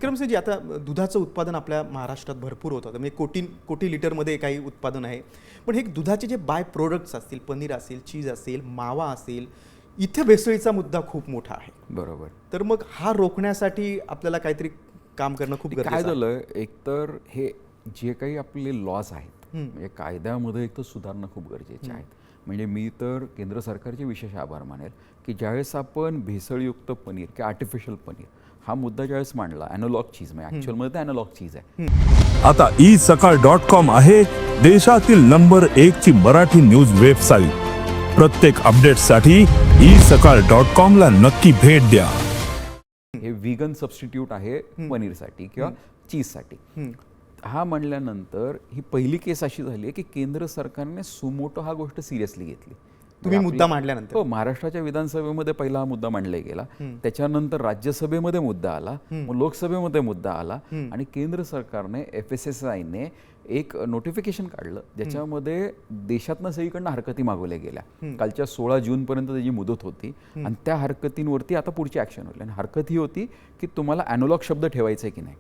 विक्रमसिंहजी, आता दुधाचं उत्पादन आपल्या महाराष्ट्रात भरपूर होतं, म्हणजे कोटी लिटरमध्ये काही उत्पादन आहे. पण हे दुधाचे जे बाय प्रोडक्ट्स असतील, पनीर असेल, चीज असेल, मावा असेल, इथे भेसळीचा मुद्दा खूप मोठा आहे. बरोबर. तर मग हा रोखण्यासाठी आपल्याला काहीतरी काम करणं खूप गरजेचं काय आहे. झालं, एकतर हे जे काही आपले लॉज आहेत, म्हणजे कायद्यामध्ये एक तर सुधारणा खूप गरजेच्या आहेत. म्हणजे मी तर केंद्र सरकारचे विशेष आभार मानेल की ज्यावेळेस आपण भेसळयुक्त पनीर किंवा आर्टिफिशियल पनीर हा मुद्दा ज्यावेळेस मांडला, ॲनालॉग चीज, म्हणजे ॲक्च्युअलमध्ये ते ॲनालॉग चीज आहे. आता isakal.com आहे देशातील नंबर 1 ची मराठी न्यूज वेबसाईट. प्रत्येक अपडेटसाठी isakal.com ला नक्की भेट द्या. हे व्हीगन सबस्टिट्यूट आहे पनीरसाठी किंवा चीजसाठी. हा म्हणल्यानंतर ही पहिली केस अशी झाली आहे की केंद्र सरकारने सुमोटो हा गोष्ट सिरियसली घेतली. तुम्ही मुद्दा मांडल्यानंतर हो, महाराष्ट्राच्या विधानसभेमध्ये पहिला हा मुद्दा मांडला गेला, त्याच्यानंतर राज्यसभेमध्ये मुद्दा आला, मग लोकसभेमध्ये मुद्दा आला आणि केंद्र सरकारने FSSAIने एक नोटिफिकेशन काढलं ज्याच्यामध्ये देशातनं सगळीकडनं हरकती मागवल्या गेल्या. कालच्या 16 जूनपर्यंत त्याची मुदत होती आणि त्या हरकतींवरती आता पुढची ॲक्शन होईल. आणि हरकत ही होती की तुम्हाला ॲनालॉग शब्द ठेवायचा की नाही.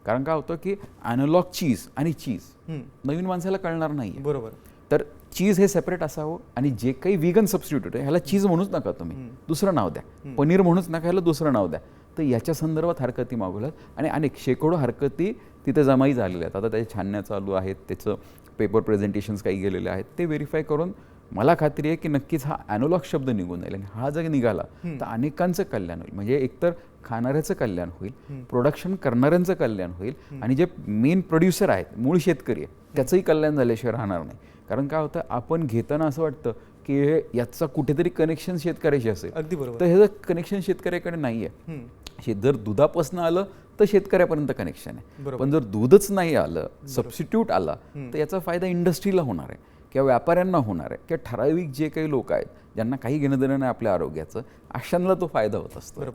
कारण काय होतं की ॲनालॉग चीज आणि चीज नवीन माणसाला कळणार नाही. बरोबर. तर चीज हे सेपरेट असावं आणि जे काही व्हीगन सबस्टिट्यूट आहे ह्याला चीज म्हणूच नका तुम्ही, दुसरं नाव द्या. पनीर म्हणूच नका, ह्याला दुसरं नाव द्या. तर याच्या संदर्भात हरकती मागवल्यात आणि अनेक शेकडो हरकती तिथे जमाई झालेल्या आहेत. आता त्याच्या छानण्या चालू आहेत, त्याचं पेपर प्रेझेंटेशन्स काही गेलेले आहेत, ते व्हेरीफाय करून मला खात्री आहे की नक्कीच हा ॲनालॉग शब्द निघून जाईल. आणि हा जर निघाला तर अनेकांचं कल्याण होईल. म्हणजे एकतर खाणाऱ्याचं कल्याण होईल, प्रोडक्शन करणाऱ्यांचं कल्याण होईल आणि जे मेन प्रोड्युसर आहेत, मूळ शेतकरी आहे, त्याचंही कल्याण झाल्याशिवाय राहणार नाही. कारण काय होतं, आपण घेताना असं वाटतं की याचा कुठेतरी कनेक्शन शेतकऱ्याशी असेल. अगदी बरोबर. तर ह्याचं कनेक्शन शेतकऱ्याकडे नाही आहे. जर दुधापासून आलं तर शेतकऱ्यापर्यंत कनेक्शन आहे, पण जर दूधच नाही आलं, सबस्टिट्यूट आला, तर याचा फायदा इंडस्ट्रीला होणार आहे किंवा व्यापाऱ्यांना होणार आहे किंवा ठराविक जे काही लोक आहेत ज्यांना काही घेणं देणं नाही आपल्या आरोग्याचं, अशांना तो फायदा होत असतो.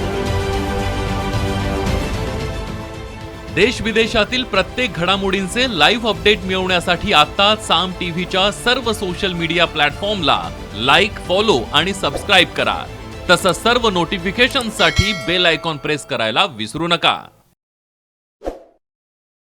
देश विदेशातील प्रत्येक घडामोडींचे लाईव्ह अपडेट मिळवण्यासाठी आता साम टीव्हीच्या सर्व सोशल मीडिया प्लॅटफॉर्मला लाईक, फॉलो आणि सबस्क्राईब करा. तसंच सर्व नोटिफिकेशनसाठी बेल आयकॉन प्रेस करायला विसरू नका.